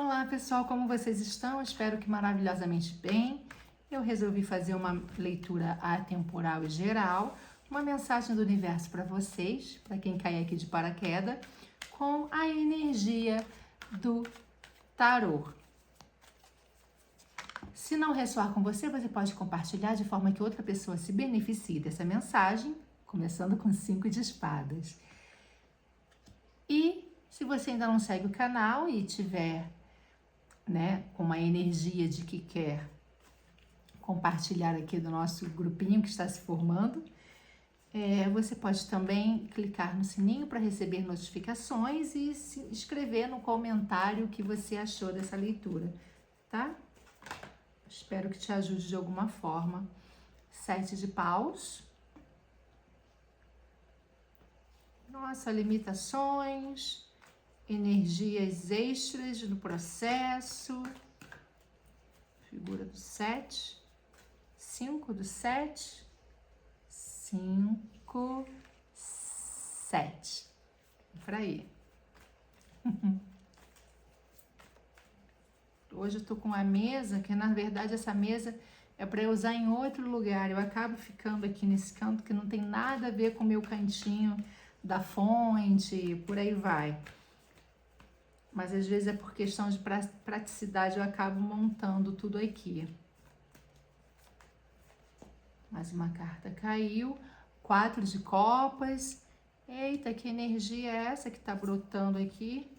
Olá pessoal, como vocês estão? Espero que maravilhosamente bem. Eu resolvi fazer uma leitura atemporal e geral, uma mensagem do universo para vocês, para quem cai aqui de paraquedas, com a energia do tarô. Se não ressoar com você, você pode compartilhar de forma que outra pessoa se beneficie dessa mensagem, começando com 5 de espadas. E se você ainda não segue o canal e tiver, com uma energia de que quer compartilhar aqui do nosso grupinho que está se formando, você pode também clicar no sininho para receber notificações e se escrever no comentário o que você achou dessa leitura, tá? Espero que te ajude de alguma forma. 7 de paus. Nossa, limitações, energias extras no processo. Figura do 7. 5 do 7. 5, 7. Por aí. Hoje eu tô com a mesa, que na verdade essa mesa é para eu usar em outro lugar. Eu acabo ficando aqui nesse canto que não tem nada a ver com o meu cantinho da fonte, por aí vai. Mas às vezes é por questão de praticidade, eu acabo montando tudo aqui. Mais uma carta caiu. 4 de copas. Eita, que energia é essa que tá brotando aqui?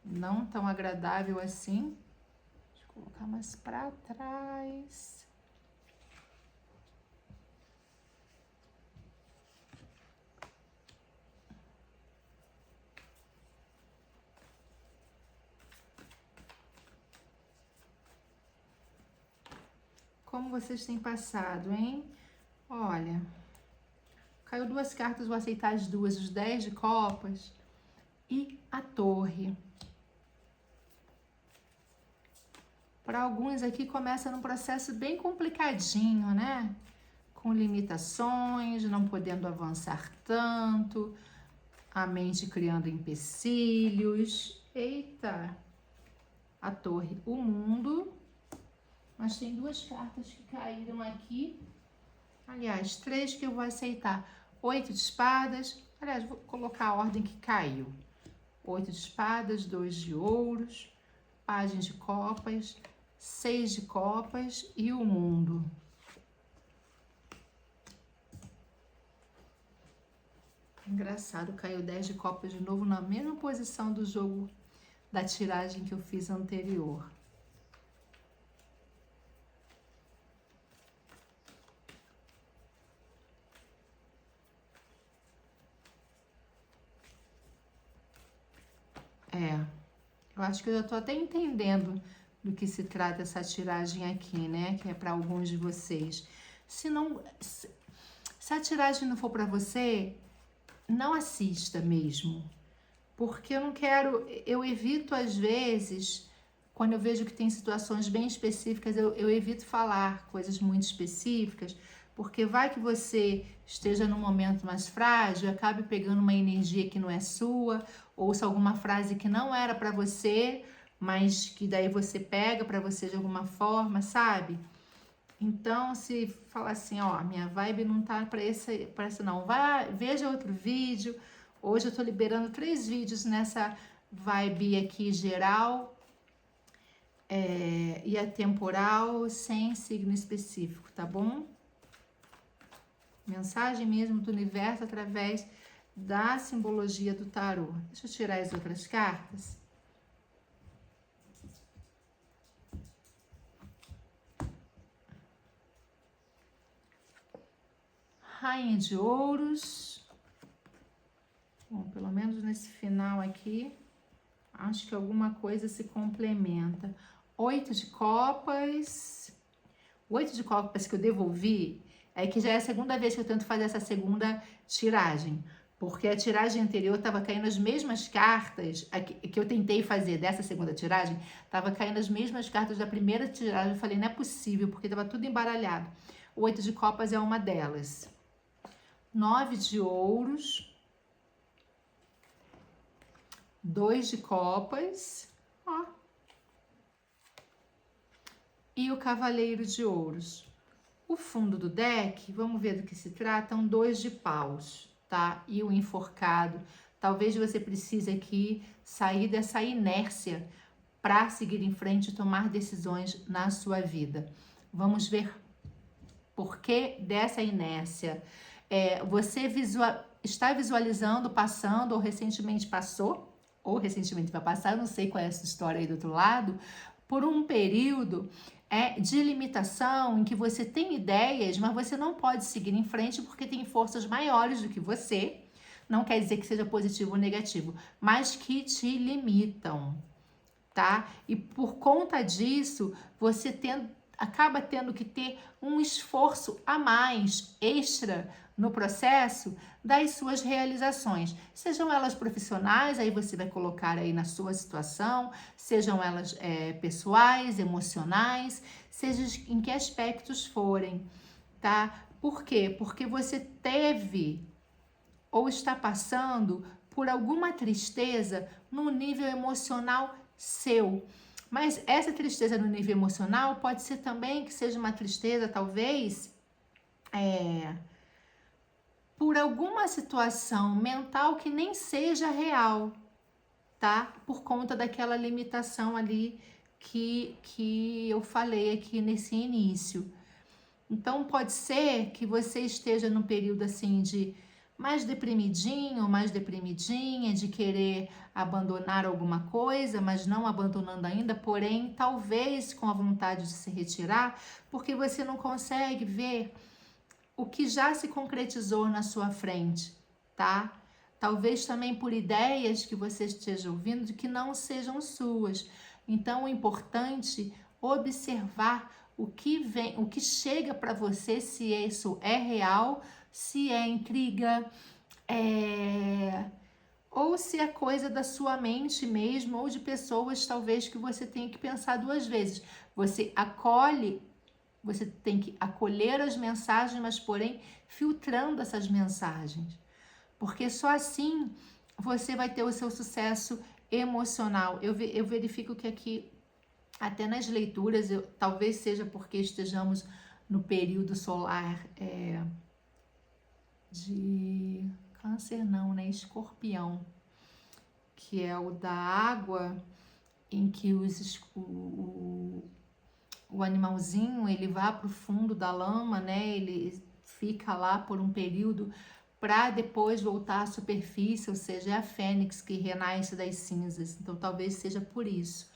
Não tão agradável assim. Deixa eu colocar mais pra trás. Como vocês têm passado, hein? Olha, caiu 2 cartas, vou aceitar as 2, os 10 de copas e a torre. Para alguns aqui começa num processo bem complicadinho, né? Com limitações, não podendo avançar tanto, a mente criando empecilhos. Eita! A torre, o mundo. Mas tem 2 cartas que caíram aqui. Aliás, 3 que eu vou aceitar. 8 de espadas. Aliás, vou colocar a ordem que caiu. 8 de espadas, 2 de ouros, pajem de copas, 6 de copas e o mundo. Engraçado, caiu 10 de copas de novo na mesma posição do jogo da tiragem que eu fiz anterior. Eu acho que eu já tô até entendendo do que se trata essa tiragem aqui, né? Que é para alguns de vocês. Se a tiragem não for para você, não assista mesmo. Porque eu não quero, eu evito às vezes, quando eu vejo que tem situações bem específicas, eu evito falar coisas muito específicas, porque vai que você esteja num momento mais frágil, acabe pegando uma energia que não é sua, ouça alguma frase que não era para você, mas que daí você pega para você de alguma forma, sabe? Então, se falar assim, ó, minha vibe não tá para essa não, veja outro vídeo. Hoje eu tô liberando 3 vídeos nessa vibe aqui geral e atemporal, sem signo específico, tá bom? Mensagem mesmo do universo através da simbologia do tarô. Deixa eu tirar as outras cartas. Rainha de ouros. Bom, pelo menos nesse final aqui, acho que alguma coisa se complementa. 8 de copas. O 8 de copas que eu devolvi é que já é a segunda vez que eu tento fazer essa segunda tiragem. Porque a tiragem anterior estava caindo as mesmas cartas que eu tentei fazer dessa segunda tiragem, estava caindo as mesmas cartas da primeira tiragem. Eu falei, não é possível, porque estava tudo embaralhado. O 8 de copas é uma delas. 9 de ouros. 2 de copas. Ó, e o Cavaleiro de Ouros. O fundo do deck, vamos ver do que se trata, um 2 de paus, tá? E o enforcado. Talvez você precise aqui sair dessa inércia para seguir em frente e tomar decisões na sua vida. Vamos ver por que dessa inércia. Você está visualizando, passando, ou recentemente passou, ou recentemente vai passar, eu não sei qual é essa história aí do outro lado, por um período de limitação em que você tem ideias, mas você não pode seguir em frente porque tem forças maiores do que você. Não quer dizer que seja positivo ou negativo, mas que te limitam, tá? E por conta disso, você acaba tendo que ter um esforço a mais, extra, no processo das suas realizações. Sejam elas profissionais, aí você vai colocar aí na sua situação, sejam elas pessoais, emocionais, seja em que aspectos forem, tá? Por quê? Porque você teve ou está passando por alguma tristeza no nível emocional seu. Mas essa tristeza no nível emocional pode ser também que seja uma tristeza, talvez, por alguma situação mental que nem seja real, tá? Por conta daquela limitação ali que eu falei aqui nesse início. Então, pode ser que você esteja num período assim de mais deprimidinho, mais deprimidinha, de querer abandonar alguma coisa, mas não abandonando ainda, porém, talvez com a vontade de se retirar, porque você não consegue ver o que já se concretizou na sua frente, tá? Talvez também por ideias que você esteja ouvindo de que não sejam suas. Então, é importante observar o que vem, o que chega para você, se isso é real, se é intriga, ou se é coisa da sua mente mesmo, ou de pessoas talvez que você tenha que pensar duas vezes. Você tem que acolher as mensagens, mas porém filtrando essas mensagens. Porque só assim você vai ter o seu sucesso emocional. Eu verifico que aqui, até nas leituras, talvez seja porque estejamos no período solar de Câncer, não, né? Escorpião, que é o da água, em que o animalzinho, ele vai para o fundo da lama, né? Ele fica lá por um período para depois voltar à superfície, ou seja, é a fênix que renasce das cinzas. Então, talvez seja por isso.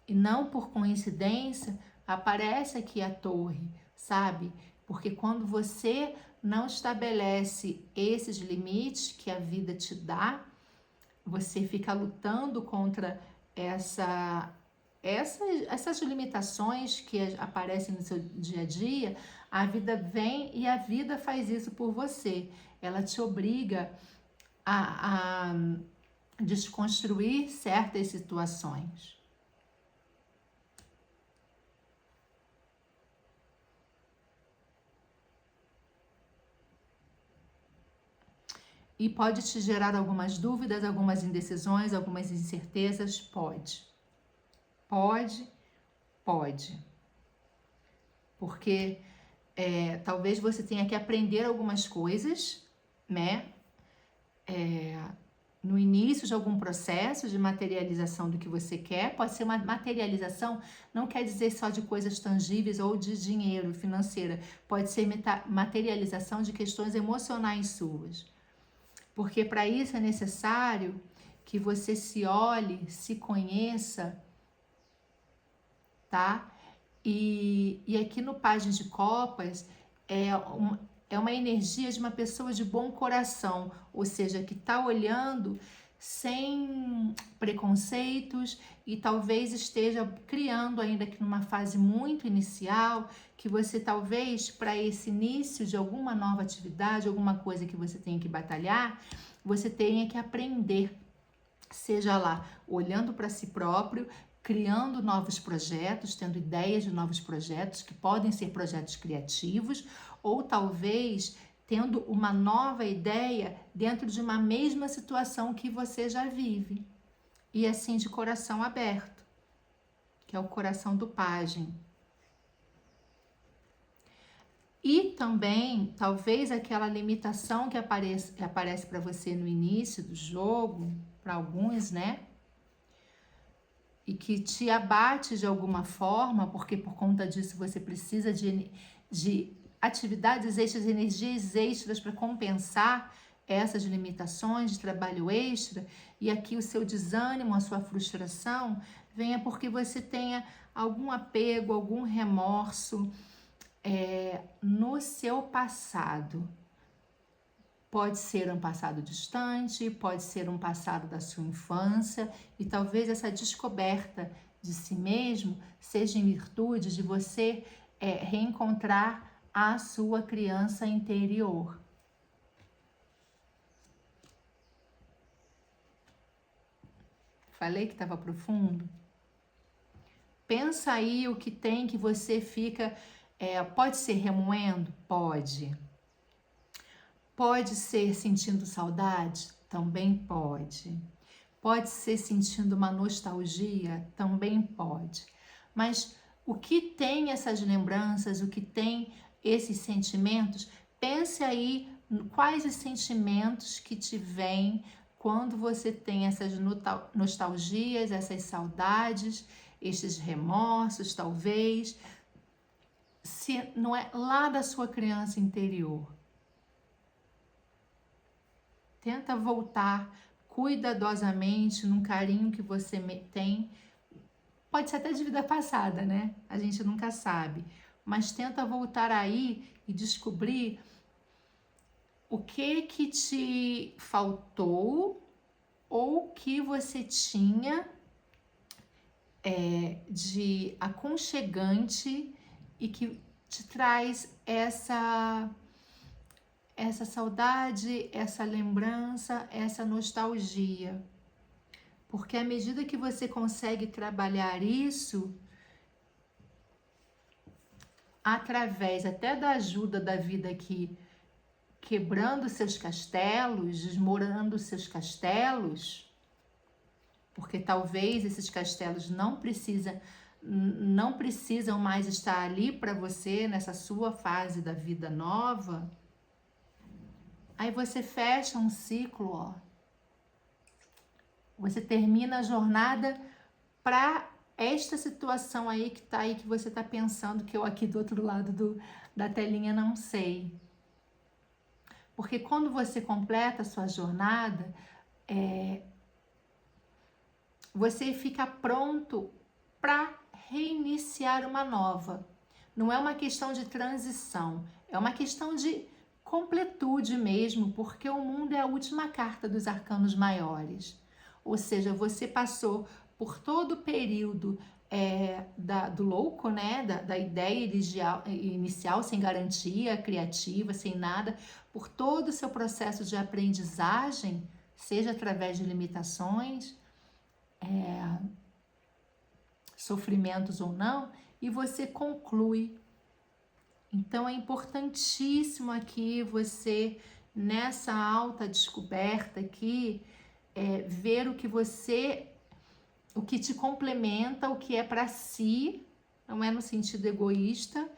E não por coincidência, aparece aqui a torre, sabe? Porque quando você não estabelece esses limites que a vida te dá, você fica lutando contra essas limitações que aparecem no seu dia a dia. A vida vem e a vida faz isso por você. Ela te obriga a desconstruir certas situações. E pode te gerar algumas dúvidas, algumas indecisões, algumas incertezas? Pode. Pode. Porque talvez você tenha que aprender algumas coisas, né? No início de algum processo de materialização do que você quer. Pode ser uma materialização, não quer dizer só de coisas tangíveis ou de dinheiro, financeira. Pode ser materialização de questões emocionais suas. Porque para isso é necessário que você se olhe, se conheça, tá? E aqui no Pajem de Copas é uma energia de uma pessoa de bom coração, ou seja, que está olhando sem preconceitos e talvez esteja criando ainda que numa fase muito inicial, que você talvez para esse início de alguma nova atividade, alguma coisa que você tenha que batalhar, você tenha que aprender, seja lá olhando para si próprio, criando novos projetos, tendo ideias de novos projetos, que podem ser projetos criativos, ou talvez tendo uma nova ideia dentro de uma mesma situação que você já vive. E assim de coração aberto, que é o coração do pajem. E também, talvez aquela limitação que aparece para você no início do jogo, para alguns, né? E que te abate de alguma forma, porque por conta disso você precisa de atividades extras, energias extras para compensar essas limitações de trabalho extra, e aqui o seu desânimo, a sua frustração, venha porque você tenha algum apego, algum remorso no seu passado. Pode ser um passado distante, pode ser um passado da sua infância, e talvez essa descoberta de si mesmo seja em virtude de você reencontrar a sua criança interior. Falei que estava profundo? Pensa aí o que tem que você fica... pode ser remoendo? Pode. Pode ser sentindo saudade? Também pode. Pode ser sentindo uma nostalgia? Também pode. Mas o que tem essas lembranças, o que tem esses sentimentos, pense aí quais os sentimentos que te vêm quando você tem essas nostalgias, essas saudades, estes remorsos, talvez, se não é lá da sua criança interior. Tenta voltar cuidadosamente num carinho que você tem. Pode ser até de vida passada, né? A gente nunca sabe. Mas tenta voltar aí e descobrir o que te faltou ou que você tinha de aconchegante e que te traz essa saudade, essa lembrança, essa nostalgia. Porque à medida que você consegue trabalhar isso, através até da ajuda da vida aqui, quebrando seus castelos, desmoronando seus castelos, porque talvez esses castelos não precisam mais estar ali para você nessa sua fase da vida nova. Aí você fecha um ciclo, ó. Você termina a jornada para esta situação aí que tá aí, que você tá pensando, que eu aqui do outro lado da telinha não sei. Porque quando você completa a sua jornada, você fica pronto para reiniciar uma nova. Não é uma questão de transição, é uma questão de completude mesmo, porque o mundo é a última carta dos arcanos maiores. Ou seja, você passou por todo o período do louco, né? Da ideia inicial, sem garantia criativa, sem nada, por todo o seu processo de aprendizagem, seja através de limitações, sofrimentos ou não, e você conclui. Então é importantíssimo aqui você, nessa alta descoberta aqui, ver o que te complementa, o que é para si, não é no sentido egoísta,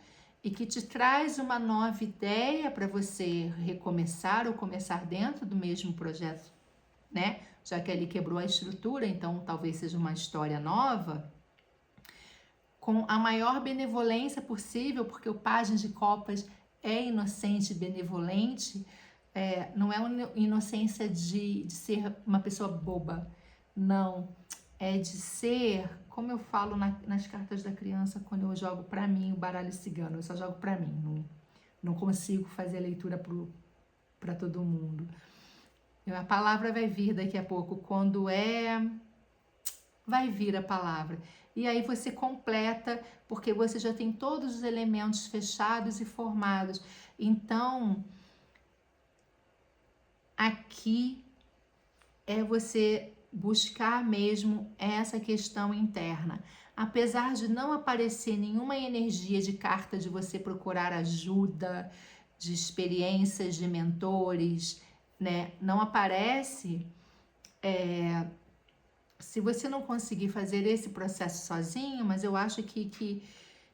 e que te traz uma nova ideia para você recomeçar ou começar dentro do mesmo projeto, né? Já que ele quebrou a estrutura, então talvez seja uma história nova, com a maior benevolência possível, porque o Pajem de Copas é inocente e benevolente, não é uma inocência de ser uma pessoa boba, não, é de ser, como eu falo nas cartas da criança, quando eu jogo para mim o baralho cigano, eu só jogo para mim, não consigo fazer a leitura para todo mundo. A palavra vai vir daqui a pouco, vai vir a palavra. E aí você completa, porque você já tem todos os elementos fechados e formados. Então, aqui é você buscar mesmo essa questão interna. Apesar de não aparecer nenhuma energia de carta de você procurar ajuda, de experiências de mentores, né? Não aparece. Se você não conseguir fazer esse processo sozinho, mas eu acho que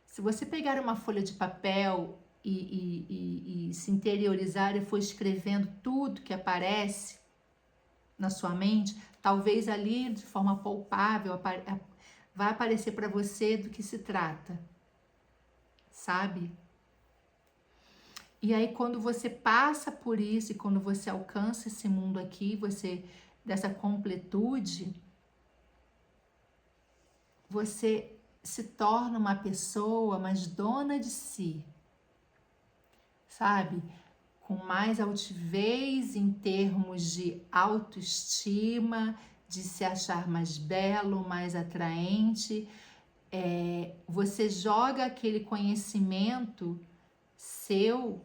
se você pegar uma folha de papel e se interiorizar e for escrevendo tudo que aparece na sua mente, talvez ali de forma palpável vai aparecer para você do que se trata, sabe? E aí quando você passa por isso e quando você alcança esse mundo aqui, você dessa completude, você se torna uma pessoa mais dona de si, sabe? Com mais altivez em termos de autoestima, de se achar mais belo, mais atraente. Você joga aquele conhecimento seu,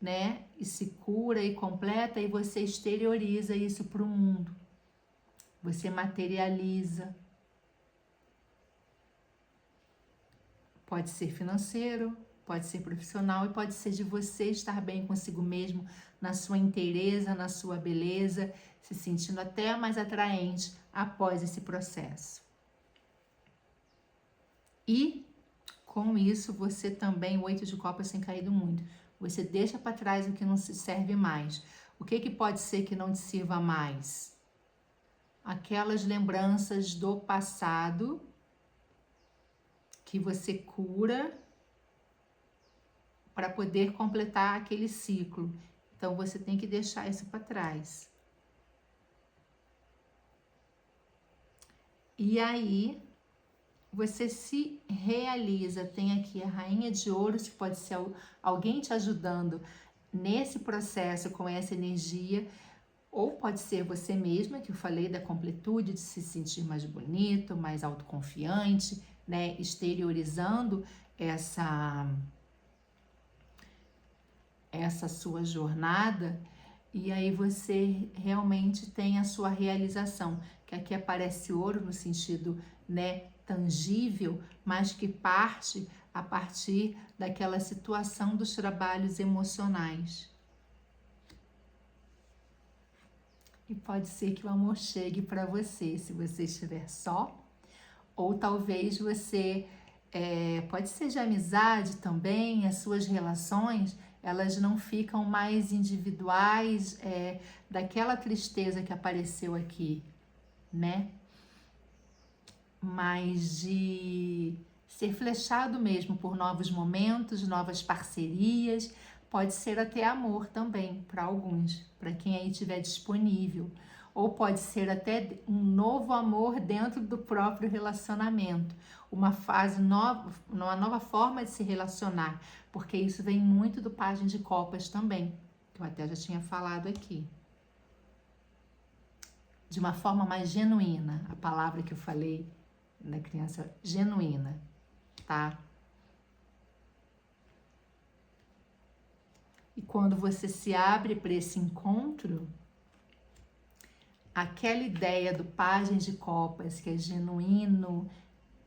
né? E se cura e completa e você exterioriza isso para o mundo. Você materializa. Pode ser financeiro, pode ser profissional e pode ser de você estar bem consigo mesmo, na sua inteireza, na sua beleza, se sentindo até mais atraente após esse processo. E com isso você também, o 8 de copas tem caído muito, você deixa para trás o que não se serve mais. O que pode ser que não te sirva mais? Aquelas lembranças do passado que você cura para poder completar aquele ciclo. Então você tem que deixar isso para trás. E aí você se realiza. Tem aqui a Rainha de Ouros, que pode ser alguém te ajudando nesse processo com essa energia, ou pode ser você mesma, que eu falei da completude, de se sentir mais bonito, mais autoconfiante, né? Exteriorizando essa sua jornada, e aí você realmente tem a sua realização, que aqui aparece ouro no sentido, né, tangível, mas que parte a partir daquela situação dos trabalhos emocionais. E pode ser que o amor chegue para você, se você estiver só, ou talvez você, pode ser de amizade também, as suas relações, elas não ficam mais individuais, daquela tristeza que apareceu aqui, né? Mas de ser flechado mesmo por novos momentos, novas parcerias, pode ser até amor também para alguns, para quem aí estiver disponível. Ou pode ser até um novo amor dentro do próprio relacionamento, uma fase nova, uma nova forma de se relacionar, porque isso vem muito do Pajem de Copas também, que eu até já tinha falado aqui. De uma forma mais genuína, a palavra que eu falei da criança, genuína, tá? E quando você se abre para esse encontro, aquela ideia do Pajem de Copas, que é genuíno,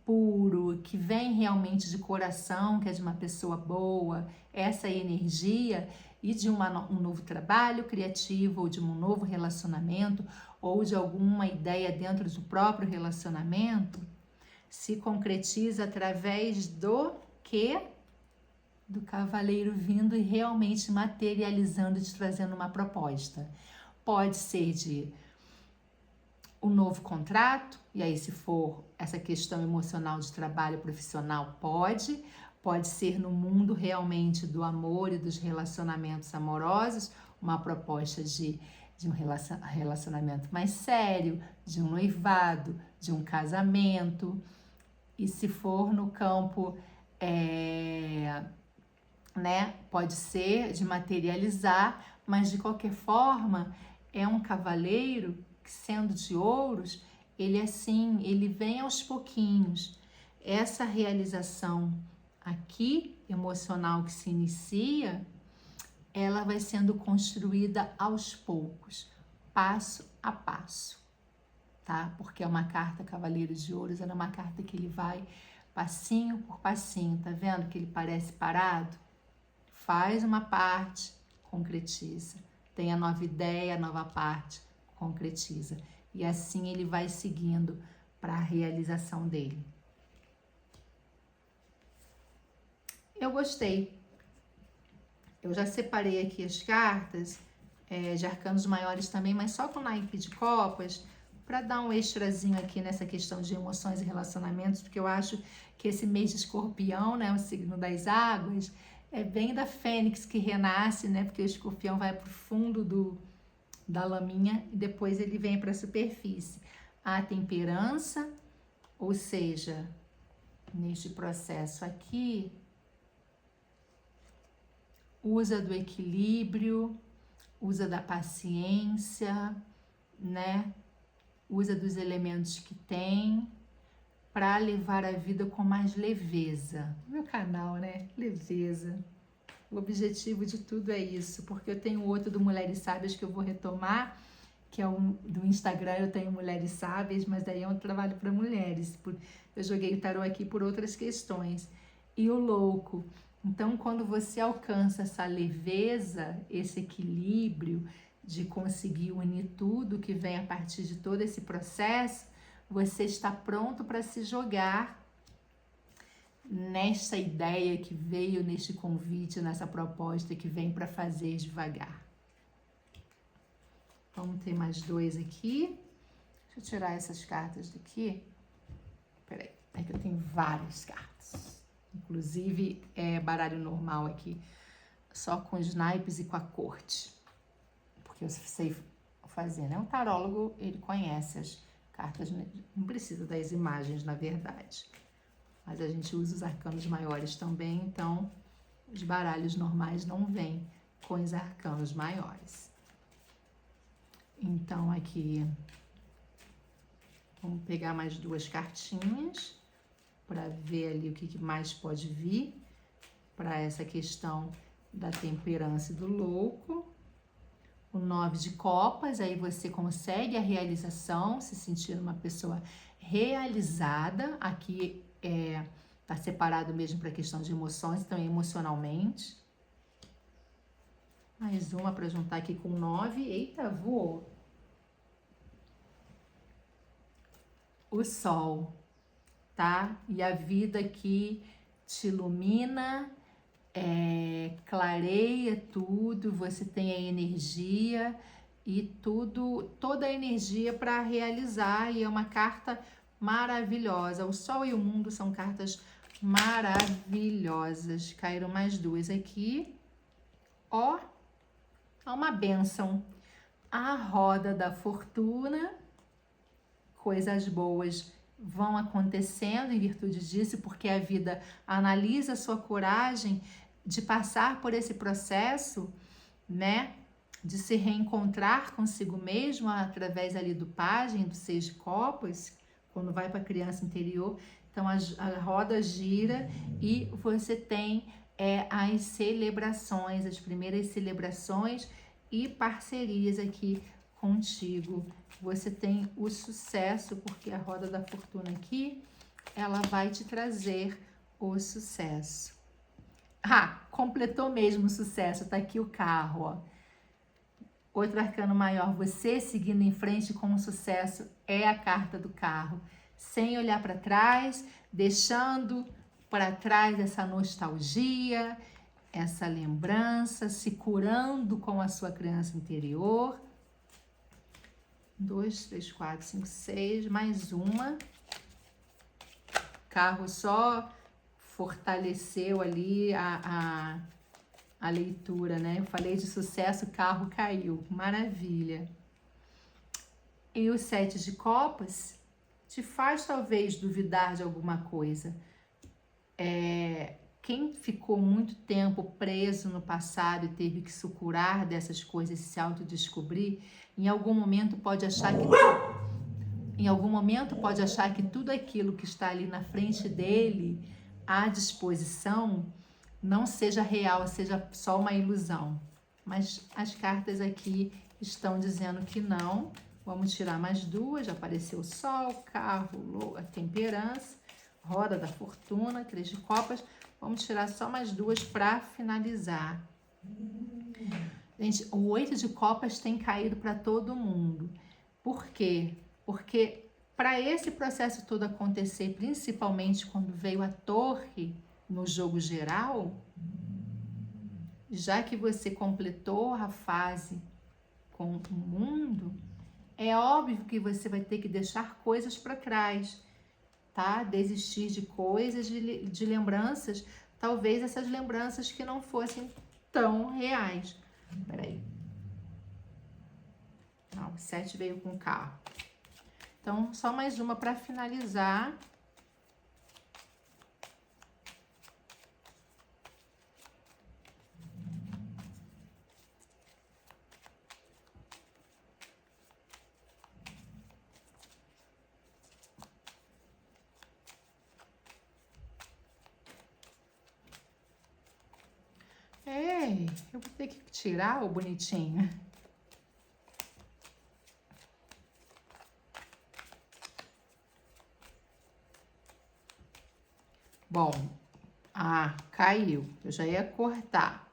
puro, que vem realmente de coração, que é de uma pessoa boa, essa energia, e de um novo trabalho criativo, ou de um novo relacionamento, ou de alguma ideia dentro do próprio relacionamento, se concretiza através do quê? Do cavaleiro vindo e realmente materializando, te trazendo uma proposta. Pode ser de um novo contrato, e aí se for essa questão emocional de trabalho profissional, pode ser no mundo realmente do amor e dos relacionamentos amorosos, uma proposta de um relacionamento mais sério, de um noivado, de um casamento. E se for no campo, né, pode ser de materializar, mas de qualquer forma é um cavaleiro que, sendo de ouros, ele assim, ele vem aos pouquinhos. Essa realização aqui emocional que se inicia, ela vai sendo construída aos poucos, passo a passo, tá? Porque é uma carta Cavaleiro de Ouros, ela é uma carta que ele vai passinho por passinho, tá vendo que ele parece parado? Faz uma parte, concretiza. Tem a nova ideia, a nova parte, concretiza. E assim ele vai seguindo para a realização dele. Eu gostei. Eu já separei aqui as cartas de arcanos maiores também, mas só com naipe de copas, para dar um extrazinho aqui nessa questão de emoções e relacionamentos, porque eu acho que esse mês de Escorpião, né, o signo das águas, é bem da fênix que renasce, né, porque o Escorpião vai para o fundo da laminha e depois ele vem para a superfície. A temperança, ou seja, neste processo aqui, usa do equilíbrio, usa da paciência, né? Usa dos elementos que tem para levar a vida com mais leveza. Meu canal, né? Leveza. O objetivo de tudo é isso, porque eu tenho outro do Mulheres Sábias que eu vou retomar, que é do Instagram. Eu tenho Mulheres Sábias, mas daí é um trabalho para mulheres. Eu joguei o tarô aqui por outras questões. E o louco. Então, quando você alcança essa leveza, esse equilíbrio de conseguir unir tudo que vem a partir de todo esse processo, você está pronto para se jogar nessa ideia que veio, neste convite, nessa proposta que vem para fazer devagar. Vamos ter mais dois aqui. Deixa eu tirar essas cartas daqui. Peraí, é que eu tenho várias cartas. Inclusive, baralho normal aqui, só com os naipes e com a corte, porque eu sei fazer, né? O tarólogo, ele conhece as cartas, não precisa das imagens, na verdade, mas a gente usa os arcanos maiores também, então os baralhos normais não vêm com os arcanos maiores. Então, aqui, vamos pegar mais duas cartinhas para ver ali o que mais pode vir para essa questão da temperança e do louco. O 9 de copas, aí você consegue a realização, se sentir uma pessoa realizada. Aqui tá separado mesmo para a questão de emoções, então emocionalmente. Mais uma para juntar aqui com 9. Eita, voou. O sol. Tá? E a vida que te ilumina, clareia tudo, você tem a energia e toda a energia para realizar, e é uma carta maravilhosa. O Sol e o Mundo são cartas maravilhosas. Caíram mais duas aqui. Ó, uma bênção. A roda da fortuna, coisas boas vão acontecendo em virtude disso, porque a vida analisa a sua coragem de passar por esse processo, né, de se reencontrar consigo mesmo através ali do pajem, do 6 de copas, quando vai para a criança interior. Então a roda gira e você tem as celebrações, as primeiras celebrações e parcerias aqui contigo. Você tem o sucesso, porque a roda da fortuna aqui, ela vai te trazer o sucesso. Completou mesmo o sucesso, tá aqui o carro, ó. Outro arcano maior, você seguindo em frente com o sucesso, é a carta do carro. Sem olhar para trás, deixando para trás essa nostalgia, essa lembrança, se curando com a sua criança interior. 2, 3, 4, 5, 6, mais uma. Carro só fortaleceu ali a leitura, né? Eu falei de sucesso, o carro caiu. Maravilha. E o 7 de copas te faz talvez duvidar de alguma coisa. Quem ficou muito tempo preso no passado e teve que se curar dessas coisas e se autodescobrir, em algum momento pode achar que tudo aquilo que está ali na frente dele, à disposição, não seja real, seja só uma ilusão. Mas as cartas aqui estão dizendo que não. Vamos tirar mais duas. Já apareceu o sol, carro, a temperança, roda da fortuna, 3 de copas. Vamos tirar só mais duas para finalizar. Gente, o 8 de copas tem caído para todo mundo. Por quê? Porque para esse processo todo acontecer, principalmente quando veio a torre no jogo geral, já que você completou a fase com o mundo, é óbvio que você vai ter que deixar coisas para trás, tá? Desistir de coisas, de lembranças, talvez essas lembranças que não fossem tão reais. Peraí. Não, o 7 veio com carro. Então, só mais uma para finalizar. Ei, eu vou ter que tirar o bonitinho. Bom, caiu. Eu já ia cortar.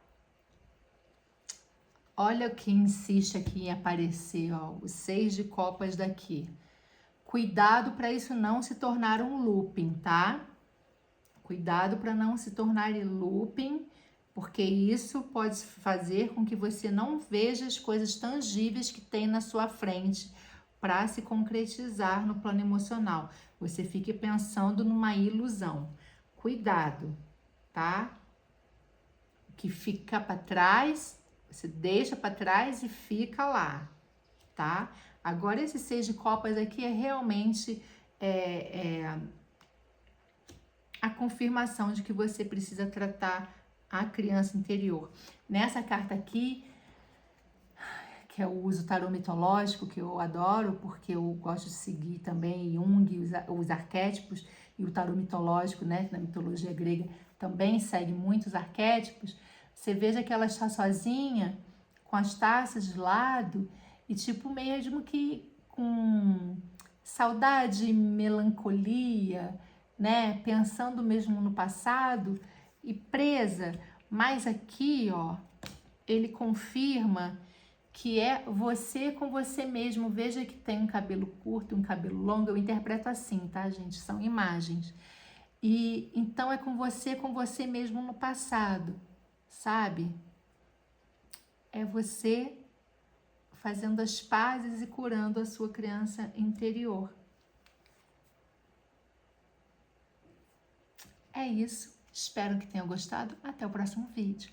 Olha o que insiste aqui em aparecer, ó, o 6 de copas daqui. Cuidado para isso não se tornar um looping, tá? Cuidado para não se tornar looping, porque isso pode fazer com que você não veja as coisas tangíveis que tem na sua frente para se concretizar no plano emocional. Você fique pensando numa ilusão. Cuidado, tá? O que fica para trás, você deixa para trás e fica lá, tá? Agora, esse 6 de copas aqui é realmente a confirmação de que você precisa tratar a criança interior. Nessa carta aqui, que é o uso tarô mitológico, que eu adoro, porque eu gosto de seguir também Jung, os arquétipos, e o tarô mitológico, né, na mitologia grega, também segue muitos arquétipos. Você veja que ela está sozinha, com as taças de lado, e tipo mesmo que com saudade, melancolia, né, pensando mesmo no passado e presa. Mas aqui, ó, ele confirma que é você com você mesmo. Veja que tem um cabelo curto, um cabelo longo, eu interpreto assim, tá, gente? São imagens. E então é com você mesmo no passado, sabe? É você fazendo as pazes e curando a sua criança interior. É isso. Espero que tenha gostado. Até o próximo vídeo.